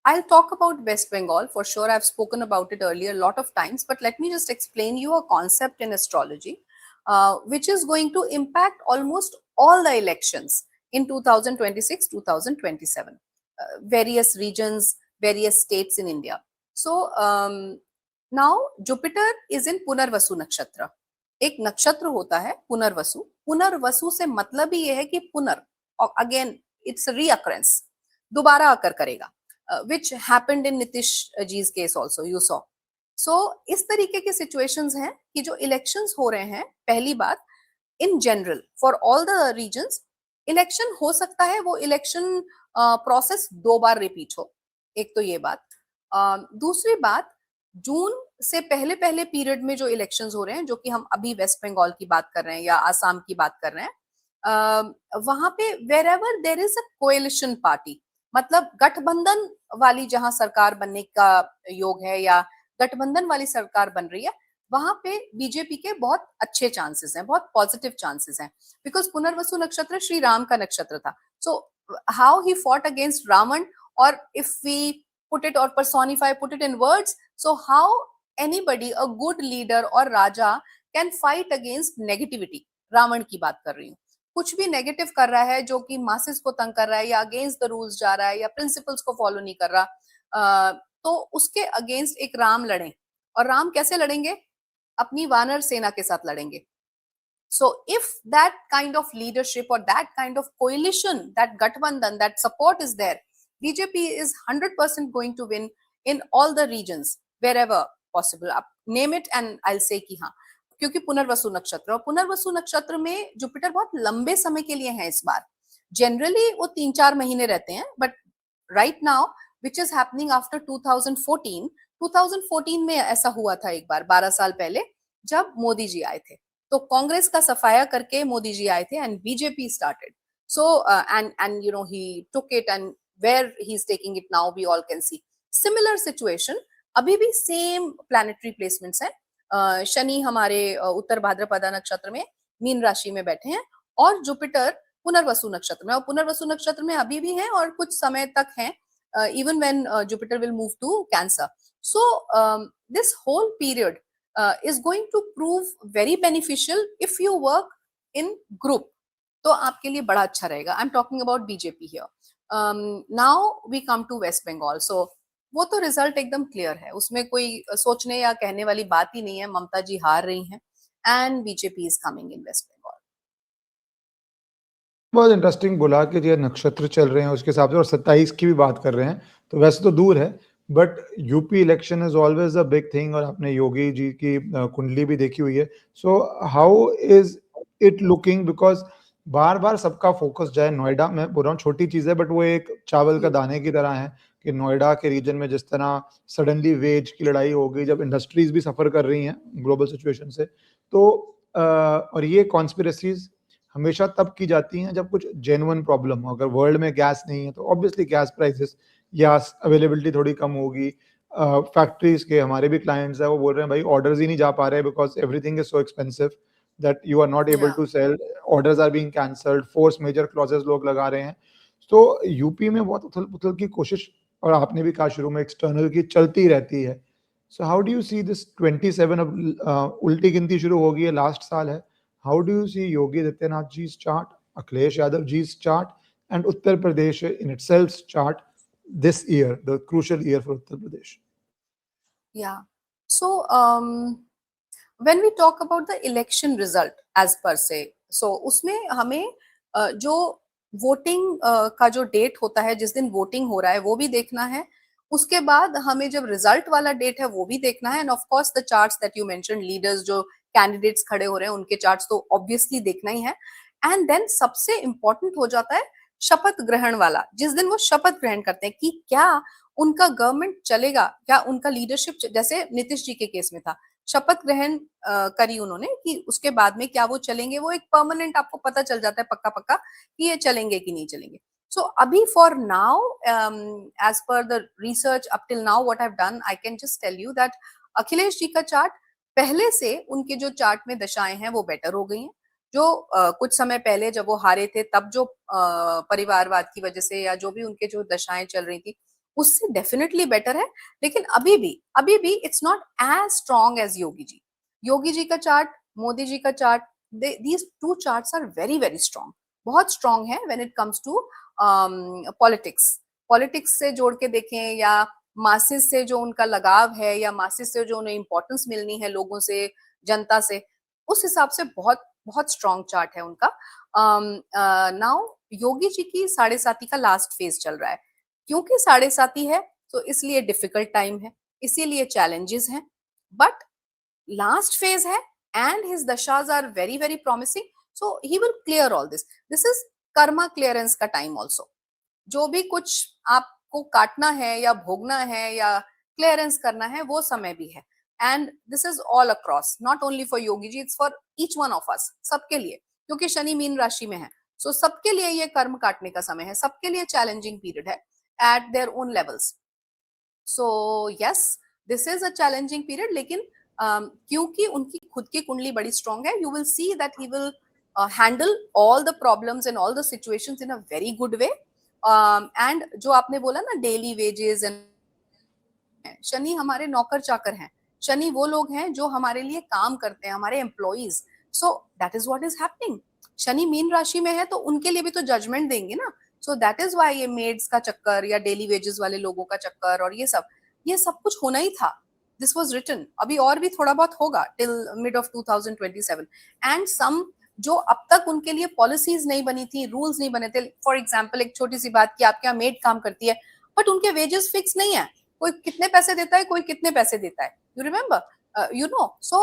I'll talk about West Bengal for sure. I've spoken about it earlier a lot of times, but let me just explain you a concept in astrology, which is going to impact almost all the elections in 2026, 2027, various regions, various states in India. So now Jupiter is in Punarvasu Nakshatra. एक नक्षत्र होता है पुनर्वसु. पुनर्वसु से मतलब ही ये है कि पुनर, और अगेन इट्स रीअकरेंस, दोबारा आकर करेगा, which happened in Nitish ji's case also, you saw. So इस तरीके के situations हैं कि जो elections हो रहे हैं, पहली बात in general for all the regions, election हो सकता है वो election process 2 बार repeat हो. एक तो ये बात. दूसरी बात, जून से पहले पहले पीरियड में जो इलेक्शंस हो रहे हैं, जो कि हम अभी वेस्ट बंगाल की बात कर रहे हैं या आसाम की बात कर रहे हैं, वहां पे wherever there is a coalition party, मतलब गठबंधन वाली जहां सरकार बनने का योग है या गठबंधन वाली सरकार बन रही है, वहां पे बीजेपी के बहुत अच्छे चांसेस हैं, बहुत पॉजिटिव चांसेस हैं, बिकॉज पुनर्वसु नक्षत्र श्री राम का नक्षत्र था. So how he fought against Ravan, और if we put it or personify, put it in words, so how anybody, a good leader or raja, can fight against negativity. Ravan की बात कर रही हूँ. कुछ भी नेगेटिव कर रहा है जो कि मासेस को तंग कर रहा है या अगेंस्ट द रूल्स जा रहा है या प्रिंसिपल्स को फॉलो नहीं कर रहा, तो उसके अगेंस्ट एक राम लड़ें। और राम कैसे लड़ेंगे? अपनी वानर सेना के साथ लड़ेंगे। So if that kind of leadership or that kind of coalition, that Gathbandhan, that support is there, BJP is 100% going to win in all the regions wherever possible. आप name it and I'll say कि हाँ, क्योंकि पुनर्वसु नक्षत्र, और पुनर्वसु नक्षत्र में Jupiter बहुत लंबे समय के लिए है इस बार। जनरली वो 3-4 महीने रहते हैं, but right now which is happening after 2014 में ऐसा हुआ था एक बार 12 साल पहले जब मोदी जी आए थे, तो कांग्रेस का सफाया करके मोदी जी आए थे and BJP started. So and you know he took it and where he is taking it now we all can see similar situation. अभी भी सेम प्लैनेटरी प्लेसमेंट्स हैं। शनि हमारे उत्तर भाद्रपदा नक्षत्र में मीन राशि में बैठे हैं और जुपिटर पुनर्वसु नक्षत्र में, और पुनर्वसु नक्षत्र में अभी भी हैं और कुछ समय तक हैं, even when Jupiter will move to Cancer. So this whole period is going to prove very beneficial if you work in group. तो आपके लिए बड़ा अच्छा रहेगा। I'm talking about BJP here. Now we come to West Bengal. So वो तो result एकदम clear है, उसमें कोई सोचने या कहने वाली बात ही नहीं है। ममता जी हार रही हैं and BJP is coming in West Bengal. बहुत इंटरेस्टिंग बोला कि ये नक्षत्र चल रहे हैं उसके हिसाब से, और 27 की भी बात कर रहे हैं तो वैसे तो दूर है, but UP election is always a big thing, और आपने योगी जी की कुंडली भी देखी हुई है। So how is it looking, because बार बार सबका फोकस जाए नोएडा, मैं बोल रहा हूँ छोटी चीज है बट वो एक चावल का दाने की तरह है कि नोएडा के रीजन में जिस तरह सडनली वेज की लड़ाई हो गई, जब इंडस्ट्रीज भी सफर कर रही हैं ग्लोबल सिचुएशन से, तो और ये कॉन्स्पिरेसीज हमेशा तब की जाती हैं जब कुछ जेन्युइन प्रॉब्लम हो। अगर वर्ल्ड में गैस नहीं है तो ऑब्वियसली गैस प्राइसेस या अवेलेबिलिटी थोड़ी कम होगी। फैक्ट्रीज के हमारे भी क्लाइंट्स है, वो बोल रहे हैं भाई ऑर्डर्स ही नहीं जा पा रहे because everything is so expensive that you are not able to sell, orders are being cancelled, force majeure clauses लोग लगा रहे हैं। तो यूपी में बहुत उथल पुथल की कोशिश, और आपने भी कहा शुरू में एक्सटर्नल की चलती रहती है। So how do you see this 27, अब उल्टी गिनती शुरू होगी है, लास्ट साल है। How do you see Yogi Adityanath ji's chart, Akhilesh Yadav ji's chart, and Uttar Pradesh in itself's chart this year, the crucial year for Uttar Pradesh? Yeah. So when we talk about the election result as per se, so उसमें हमें जो voting का जो date होता है, जिस दिन voting हो रहा है वो भी देखना है, उसके बाद हमें जब रिजल्ट वाला डेट है वो भी देखना है, end of course the charts that you mention, leaders जो कैंडिडेट्स खड़े हो रहे हैं उनके चार्ट्स तो ऑब्वियसली देखना ही है। एंड देन सबसे इंपॉर्टेंट हो जाता है शपथ ग्रहण वाला, जिस दिन वो शपथ ग्रहण करते हैं कि क्या उनका गवर्नमेंट चलेगा, क्या उनका लीडरशिप, जैसे नीतीश जी के केस में था, शपथ ग्रहण करी उन्होंने कि उसके बाद में क्या वो चलेंगे, वो एक परमानेंट आपको पता चल जाता है पक्का पक्का कि ये चलेंगे कि नहीं चलेंगे। सो अभी for now as per the research up till now what I have done, I can just tell you that Akhilesh ji का चार्ट पहले से उनके जो चार्ट में दशाएं हैं वो बेटर हो गई हैं। जो कुछ समय पहले जब वो हारे थे तब जो परिवारवाद की वजह से या जो भी उनके जो दशाएं चल रही थी उससे डेफिनेटली बेटर है, लेकिन अभी भी it's not as strong as Yogi ji. Yogi ji का चार्ट, मोदी जी का chart, these two charts are very very strong, बहुत स्ट्रॉन्ग है when it comes to politics से जोड़ के देखें या मासिस से जो उनका लगाव है या मासिस से जो उन्हें इंपॉर्टेंस मिलनी है लोगों से, जनता से, उस हिसाब से बहुत बहुत स्ट्रॉन्ग चार्ट है उनका। नाउ योगी जी की 7.5 का लास्ट फेज चल रहा है, क्योंकि 7.5 है तो इसलिए डिफिकल्ट टाइम है, इसीलिए चैलेंजेस हैं, बट लास्ट फेज है and his dashas are very very promising, so he will clear all this. This is karma clearance का टाइम ऑल्सो। जो भी कुछ आपको काटना है या भोगना है या क्लियरेंस करना है वो समय भी है, and this is all across, not only for Yogi ji, it's for each one of us, सबके लिए, क्योंकि शनि मीन राशि में है। सो सबके लिए ये कर्म काटने का समय है, सबके लिए चैलेंजिंग पीरियड है at their own levels. So yes, this is a challenging period, लेकिन क्योंकि उनकी खुद की कुंडली बड़ी strong है, you will see that he will handle all the problems and all the situations in a very good way. And जो आपने बोला ना daily wages and शनि हमारे नौकर चाकर हैं, शनि वो लोग हैं जो हमारे लिए काम करते हैं, हमारे employees. So that is what is happening. Shani mean राशि में है तो उनके लिए भी तो जजमेंट देंगे ना. सो दैट इज व्हाई ये मेड्स का चक्कर या डेली वेजेस वाले लोगों का चक्कर और ये सब कुछ होना ही था. This was written. अभी और भी थोड़ा बहुत होगा till mid of 2027. And some जो अब तक उनके लिए पॉलिसीज नहीं बनी थी, रूल्स नहीं बने थे. फॉर एग्जाम्पल एक छोटी सी बात कि आपके यहाँ मेड काम करती है बट उनके वेजेस फिक्स नहीं है. कोई कितने पैसे देता है, कोई कितने पैसे देता है. You remember, you know. So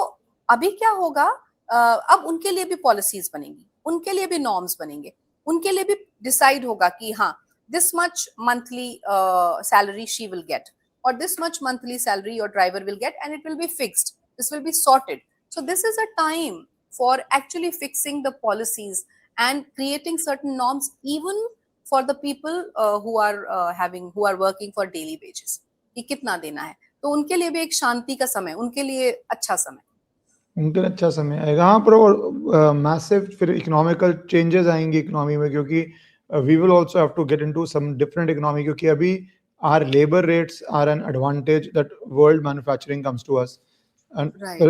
अभी क्या होगा, अब उनके लिए भी पॉलिसीज बनेंगी, उनके लिए भी नॉर्म्स बनेंगे, उनके लिए भी डिसाइड होगा कि हाँ this much monthly salary she will get or this much monthly salary your driver will get and it will be fixed. This will be sorted. So this is a time for actually fixing the policies and creating certain norms even for the people who are working for daily wages. कि कितना देना है, तो उनके लिए भी एक शांति का समय, उनके लिए अच्छा समय. उनके लिए अच्छा समय आएगा। हाँ, पर और मैसिव फिर इकोनॉमिकल चेंजेस आएंगे इकोनॉमी में, क्योंकि we will also have to get into some different economy, क्योंकि अभी our labour rates are an advantage that world manufacturing comes to us and Right.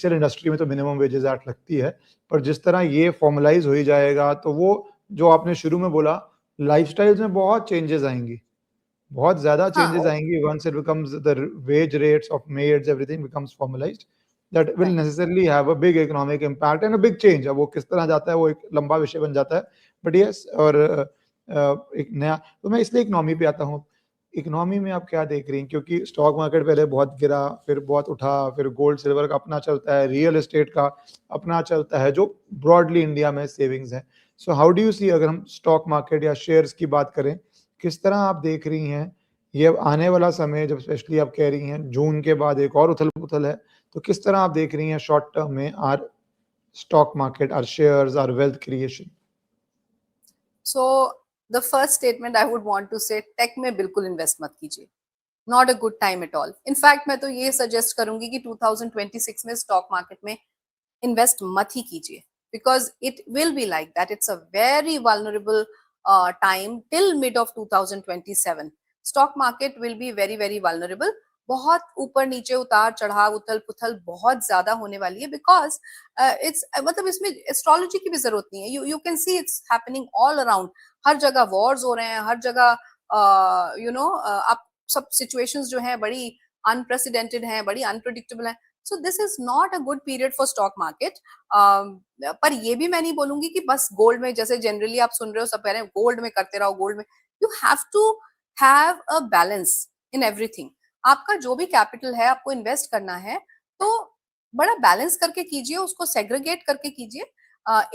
सिर्फ इंडस्ट्री में तो मिनिमम वेजेस एक्ट लगती है, पर जिस तरह ये फॉर्मलाइज हो ही जाएगा तो वो जो आपने शुरू में बोला लाइफस्टाइल्स में बहुत चेंजेस आएंगी, बहुत ज़्यादा हाँ. चेंजेस आएंगी once it becomes the wage rates of maids everything becomes formalised, that will Right. Necessarily have a big economic impact and a big change. अब वो किस तरह जाता है वो एक लंबा विषय बन जाता है, बट यस। और एक नया, तो मैं इसलिए इकोनॉमी पे आता हूँ। इकोनॉमी में आप क्या देख रही हैं, क्योंकि स्टॉक मार्केट पहले बहुत गिरा, फिर बहुत उठा, फिर गोल्ड सिल्वर का अपना चलता है, रियल एस्टेट का अपना चलता है जो ब्रॉडली इंडिया में सेविंग्स है। सो हाउ डू यू सी, अगर हम स्टॉक मार्केट या शेयर्स की बात करें, किस तरह आप देख रही हैं ये अब आने वाला समय, जब स्पेशली आप कह रही हैं जून के बाद एक और उथल-पुथल है, तो किस तरह आप देख रही हैं शॉर्ट टर्म में or stock market, or shares, or wealth creation? So the first statement I would want to say, tech में बिल्कुल इन्वेस्ट मत कीजिए. Not a good time at all. In fact मैं तो ये सजेस्ट करूंगी कि 2026 में स्टॉक मार्केट में इन्वेस्ट मत ही कीजिए, because it will be like that. It's a very vulnerable time till mid of 2027. Stock market will be very very vulnerable. बहुत ऊपर नीचे उतार चढ़ाव उथल पुथल बहुत ज्यादा होने वाली है, बिकॉज इट्स मतलब इसमें एस्ट्रोलॉजी की भी जरूरत नहीं है. You can see it's happening all around. हर जगह वॉर्स हो रहे हैं, हर जगह यू नो आप सब सिचुएशंस जो हैं बड़ी अनप्रेसिडेंटेड हैं, बड़ी अनप्रिडिक्टेबल हैं. So this is not a good period for stock market. पर ये भी मैं नहीं बोलूंगी कि बस गोल्ड में, जैसे जनरली आप सुन रहे हो सब कह रहे हैं गोल्ड में करते रहो, गोल्ड में. You have to have a balance in everything. आपका जो भी कैपिटल है आपको इन्वेस्ट करना है तो बड़ा बैलेंस करके कीजिए, उसको सेग्रीगेट करके कीजिए.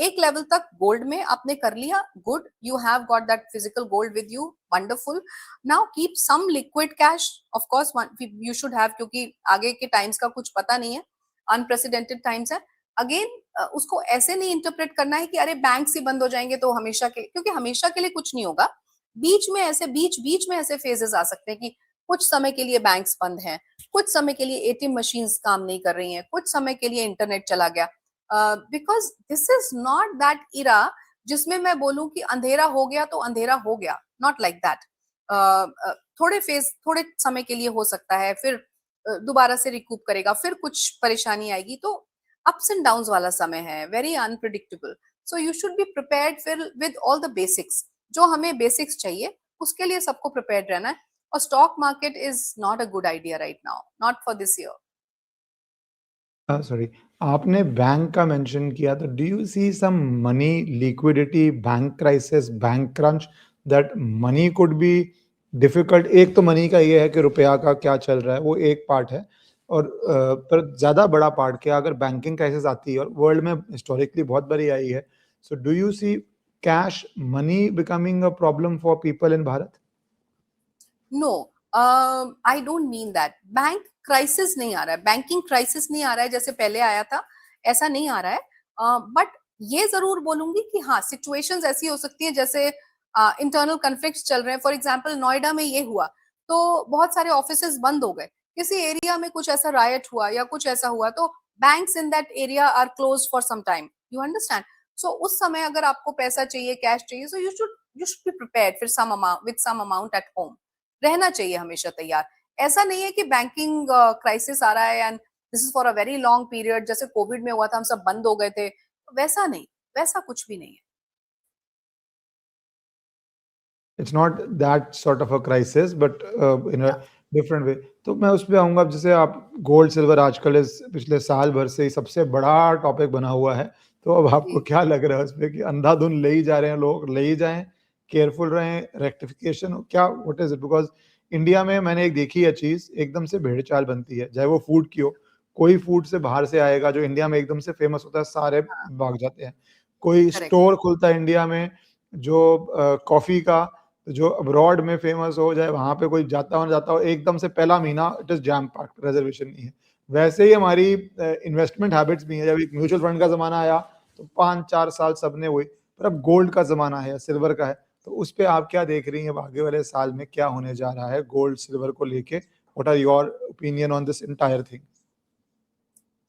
एक लेवल तक गोल्ड में आपने कर लिया, good, you have got that physical gold with you, wonderful. Now keep some liquid cash, of course you should have, क्योंकि आगे के टाइम्स का कुछ पता नहीं है, अनप्रेसिडेंटेड टाइम्स है. अगेन उसको ऐसे नहीं इंटरप्रेट करना है कि अरे बैंक से बंद हो जाएंगे तो हमेशा के, क्योंकि हमेशा के लिए कुछ नहीं होगा. बीच में ऐसे फेजेस आ सकते हैं कि कुछ समय के लिए बैंक्स बंद हैं, कुछ समय के लिए एटीएम मशीन्स काम नहीं कर रही हैं, कुछ समय के लिए इंटरनेट चला गया. Because this is not that era जिसमें मैं बोलूं कि अंधेरा हो गया तो अंधेरा हो गया. Not like that. थोड़े समय के लिए हो सकता है, फिर दोबारा से रिकूप करेगा, फिर कुछ परेशानी आएगी. तो अप्स एंड डाउन्स वाला समय है, very unpredictable. So you should be prepared फिर विद ऑल द बेसिक्स. जो हमें बेसिक्स चाहिए उसके लिए सबको प्रिपेयर्ड रहना है. और stock market is not a good idea right now, not for this year. Sorry, आपने बैंक का मेंशन किया, तो do you see some money liquidity, bank crisis, bank crunch, that money could be difficult? एक तो money का ये है कि रुपया का क्या चल रहा है, वो एक पार्ट है, और पर ज़्यादा बड़ा पार्ट क्या, अगर बैंकिंग क्राइसिस आती है, और वर्ल्ड में हिस्टोरिकली बहुत बारी आई है, so do you see cash money becoming a problem for people in Bharat? No, I don't mean that. Bank crisis नहीं आ रहा है, बैंकिंग क्राइसिस नहीं आ रहा है जैसे पहले आया था, ऐसा नहीं आ रहा है. बट ये जरूर बोलूंगी कि हाँ सिचुएशंस ऐसी हो सकती है जैसे इंटरनल कन्फ्लिक्ट्स चल रहे हैं. फॉर एग्जांपल नोएडा में ये हुआ तो बहुत सारे ऑफिसेज बंद हो गए, किसी एरिया में कुछ ऐसा रायट हुआ या कुछ ऐसा हुआ तो banks in that area are close for some time. You understand. So उस समय अगर आपको पैसा चाहिए, कैश चाहिए, so you should be prepared for some amount, with some amount at home. रहना चाहिए हमेशा तैयार. ऐसा नहीं है कि बैंकिंग क्राइसिस आ रहा है and this is for a very long period, जैसे कोविड में हुआ था हम सब बंद हो गए थे, वैसा नहीं. वैसा कुछ भी नहीं है। It's not that sort of a crisis but in a या डिफरेंट वे। तो मैं उस पे आऊँगा। अब जैसे आप गोल्ड सिल्वर आजकल इस पिछले साल भर से ही सबसे बड़ा टॉपिक बना हुआ है। तो अब आपको जी क्या लग रहा है उसपे कि अंधाधुंध ले ही जा रहे हैं लोग, ले ही जाएँ, केयरफुल रहें, रेक्टिफिकेशन क्या what is it? Because India में मैंने एक देखी है चीज़, एकदम से भेड़-चाल बनती है, चाहे वो फूड की हो। कोई फूड से बाहर से आएगा जो इंडिया में एकदम से फेमस होता है, सारे हाँ भाग जाते हैं। कोई करेक्ट स्टोर खुलता है इंडिया में जो कॉफ़ी का, जो अब्रॉड में फेमस हो जाए, वहाँ पे कोई जाता हो, एकदम से पहला महीना it is jam packed, reservation नहीं है। वैसे ही हमारी इन्वेस्टमेंट हैबिट्स भी हैं। जब एक म्यूचुअल फंड का ज़माना आया, तो 5-4 साल सबने वही, पर अब गोल्ड का ज़माना है, सिल्वर का है। तो उस पे आप क्या देख रही हैं, अब आगे वाले साल में क्या होने जा रहा है गोल्ड, सिल्वर को लेके? What are your opinion on this entire thing?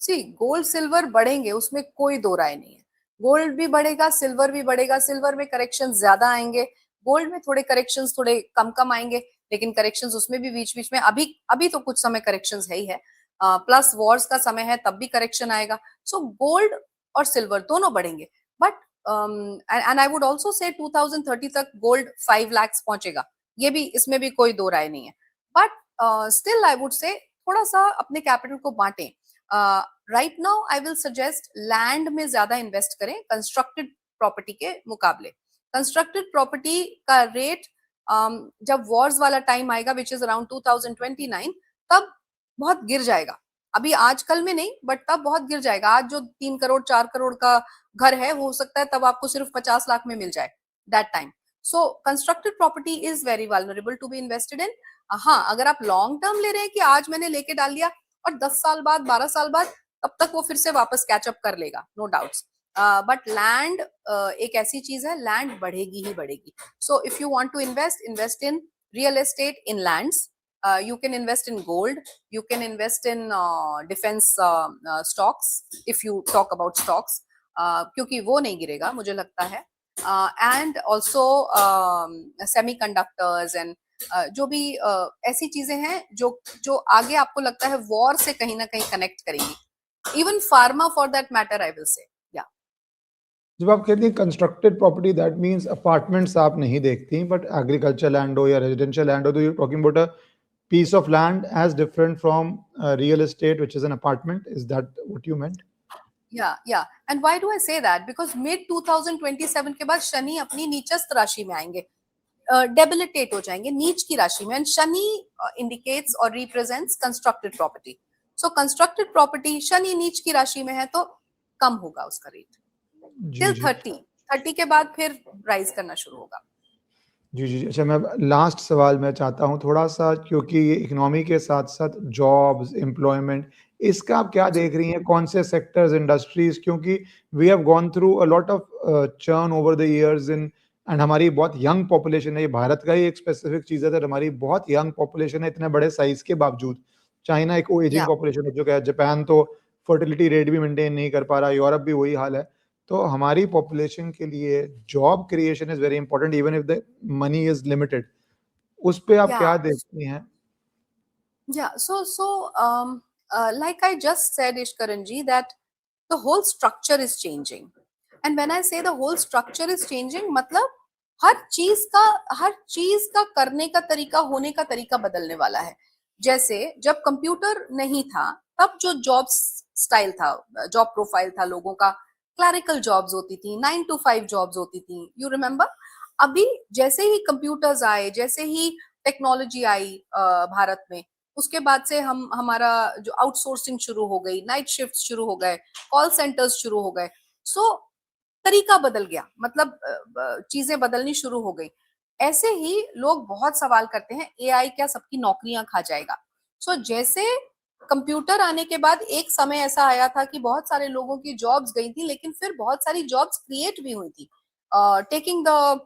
See gold silver बढ़ेंगे, उसमें कोई दो राय नहीं है। गोल्ड भी बढ़ेगा, सिल्वर भी बढ़ेगा। सिल्वर में करेक्शन ज्यादा आएंगे, गोल्ड में थोड़े करेक्शंस थोड़े कम कम आएंगे, लेकिन करेक्शंस उसमें भी बीच बीच में, अभी अभी तो कुछ समय करेक्शंस है ही है। प्लस वॉर्स का समय है, तब भी करेक्शन आएगा। सो गोल्ड और सिल्वर दोनों बढ़ेंगे। But and I would also say 2030 तक गोल्ड 5 लाख पहुंचेगा, ये भी, इसमें भी कोई दो राय नहीं है। But still I would say थोड़ा सा अपने कैपिटल को बांटें। Right now I will suggest land में ज्यादा इन्वेस्ट करें कंस्ट्रक्टेड प्रॉपर्टी के मुकाबले। कंस्ट्रक्टेड प्रॉपर्टी का रेट जब वॉर्स वाला टाइम आएगा विच इज अराउंड 2029, तब बहुत गिर जाएगा। अभी आजकल में नहीं, बट तब बहुत गिर जाएगा। आज जो 3 करोड़ 4 करोड़ का घर है, वो हो सकता है तब आपको सिर्फ 50 लाख में मिल जाए that time. So constructed property is very vulnerable to be invested in. हाँ, अगर आप लॉन्ग टर्म ले रहे हैं कि आज मैंने लेके डाल लिया और 10 साल बाद 12 साल बाद तब तक वो फिर से वापस कैचअप कर लेगा, नो डाउट्स। बट लैंड एक ऐसी चीज है, लैंड बढ़ेगी ही बढ़ेगी। So if you want to invest, invest in real estate, in lands. You can invest in gold, you can invest in defense stocks, if you talk about stocks, क्योंकि वो नहीं गिरेगा मुझे लगता है। And also semi conductors and जो भी ऐसी चीजें हैं जो जो आगे आपको लगता है वॉर से कहीं ना कहीं कनेक्ट करेंगी। Even pharma for that matter, I will say. या जब आप कहती हैं constructed property, that means apartments आप नहीं देखती, बट एग्रीकल्चर लैंड हो या रेजिडेंशियल लैंड हो, तो you are talking about a piece of land as different from real estate, which is an apartment. Is that what you meant? या and why do I say that, because mid 2027 के बाद शनि अपनी नीचस्थ राशि में आएंगे, debilitate हो जाएंगे नीच की राशि में। एंड शनि इंडिकेट्स और रिप्रेजेंट्स कंस्ट्रक्टेड प्रॉपर्टी। सो कंस्ट्रक्टेड प्रॉपर्टी शनि नीच की राशि में है तो कम होगा उसका रेट जी, टिल जी। 30 के बाद फिर राइज करना शुरू होगा। जी, जी, जी। अच्छा, मैं लास्ट सवाल मैं चाहता हूँ थोड़ा-सा, क्योंकि ये इकोनॉमी के साथ-साथ जॉब्स, एम्प्लॉयमेंट, इसका आप क्या जी देख रही हैं? कौन से सेक्टर्स, इंडस्ट्रीज़? क्योंकि we have gone through a lot of churn over the years in and हमारी बहुत यंग पॉपुलेशन है। ये भारत का ही एक स्पेसिफिक चीज़ है दैट हमारी बहुत यंग पॉपुलेशन है इतने बड़े साइज़ के बावजूद। चाइना एक एजिंग या पॉपुलेशन हो चुका है, जापान तो फर्टिलिटी रेट भी मेंटेन नहीं कर पा रहा, यूरोप भी वही हाल है। तो हमारी पॉपुलेशन के लिए job creation is very important even if the money is limited. उस पे आप या क्या देखती हैं? Yeah, like I just said, Ishkaranji, that the whole structure is changing. And when I say the whole structure is changing, मतलब हर चीज का करने का तरीका, होने का तरीका बदलने वाला है। जैसे जब कंप्यूटर नहीं था, तब जो जॉब स्टाइल था, जॉब प्रोफाइल था लोगों का, क्लरिकल जॉब्स होती थी, 9 to 5 जॉब्स होती थी, यू रिमेम्बर। अभी जैसे ही कंप्यूटर्स आए, जैसे ही टेक्नोलॉजी आई भारत में, उसके बाद से हम हमारा जो आउटसोर्सिंग शुरू हो गई, नाइट शिफ्ट शुरू हो गए, कॉल सेंटर्स शुरू हो गए। सो तरीका बदल गया, मतलब चीजें बदलनी शुरू हो गई। ऐसे ही लोग बहुत सवाल करते हैं, एआई क्या सबकी नौकरियां खा जाएगा। जैसे कंप्यूटर आने के बाद एक समय ऐसा आया था कि बहुत सारे लोगों की जॉब्स गई थी, लेकिन फिर बहुत सारी जॉब्स क्रिएट भी हुई थी, टेकिंग द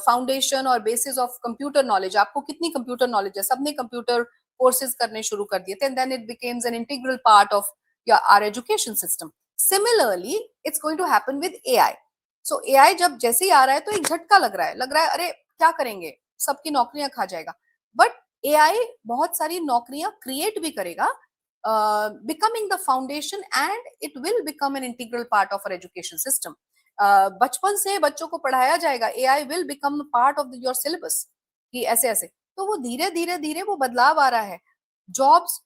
फाउंडेशन और बेसिस ऑफ कंप्यूटर नॉलेज। आपको कितनी कंप्यूटर नॉलेज है, सबने कंप्यूटर कोर्सेज करने शुरू कर दिए थे, and then it becomes an integral part of our education system. Similarly it's going to happen with AI. AI जब जैसे ही आ रहा है तो एक झटका लग रहा है, अरे क्या करेंगे, सबकी नौकरियां खा जाएगा। बट एआई बहुत सारी नौकरियां क्रिएट भी करेगा, becoming the foundation, and it will become an integral part of our education system. बचपन से बच्चों को पढ़ाया जाएगा AI will become part of your syllabus कि ऐसे ऐसे, तो वो धीरे धीरे धीरे वो बदलाव आ रहा है। जॉब्स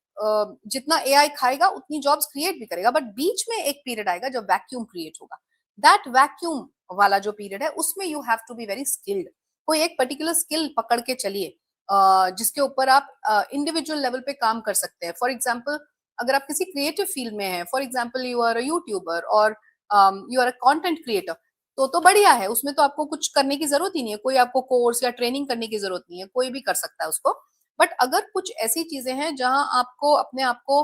जितना एआई खाएगा उतनी जॉब्स क्रिएट भी करेगा, बट बीच में एक पीरियड आएगा जब वैक्यूम क्रिएट होगा। दैट वैक्यूम वाला जो पीरियड है उसमें you have to be very skilled. कोई एक पर्टिकुलर स्किल पकड़ के चलिए जिसके ऊपर आप इंडिविजुअल लेवल पे काम कर सकते हैं। फॉर एग्जाम्पल अगर आप किसी क्रिएटिव फील्ड में हैं, for example you are a youtuber और you are a content creator, तो बढ़िया है, उसमें तो आपको कुछ करने की जरूरत ही नहीं है, कोई आपको कोर्स या ट्रेनिंग करने की जरूरत नहीं है, कोई भी कर सकता है उसको। बट अगर कुछ ऐसी चीजें हैं जहां आपको अपने आप को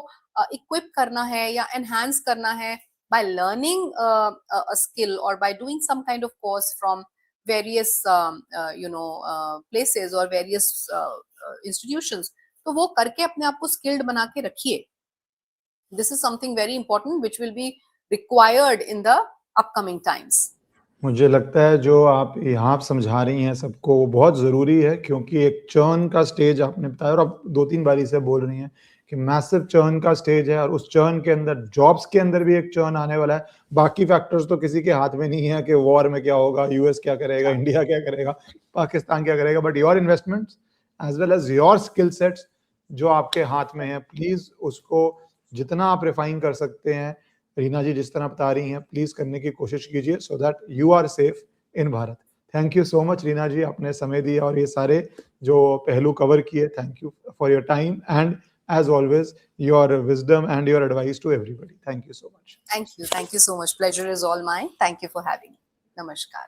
इक्विप करना है या एनहांस करना है by learning a skill or by doing some kind of course from various places or various institutions, तो वो करके अपने आप को skilled बना के रखिए। This is something very important which will be required in the upcoming times. मुझे लगता है जो आप यहाँ समझा रही हैं सबको वो बहुत ज़रूरी है, क्योंकि एक चर्न का स्टेज आपने बताया और आप 2-3 बारी से बोल रही हैं कि मैसिव चर्न का स्टेज है और उस चर्न के अंदर जॉब्स के अंदर भी एक चर्न आने वाला है। बाकी फैक्टर्स तो किसी के हाथ में नहीं है कि वॉर में क्या होगा, यूएस क्या करेगा, इंडिया क्या करेगा, पाकिस्तान क्या करेगा, but your investments as well as your skill sets जो आपके हाथ में है, प्लीज़ उसको जितना आप रिफाइन कर सकते हैं, रीना जी जिस तरह बता रही हैं, प्लीज करने की कोशिश कीजिए so that you are safe in Bharat. Thank you so much Reena ji, आपने समय दिया और ये सारे जो पहलू कवर किए। Thank you for your time and as always your wisdom and your advice to everybody. Thank you so much. Thank you so much. Pleasure is all mine. Thank you for having me. Namaskar.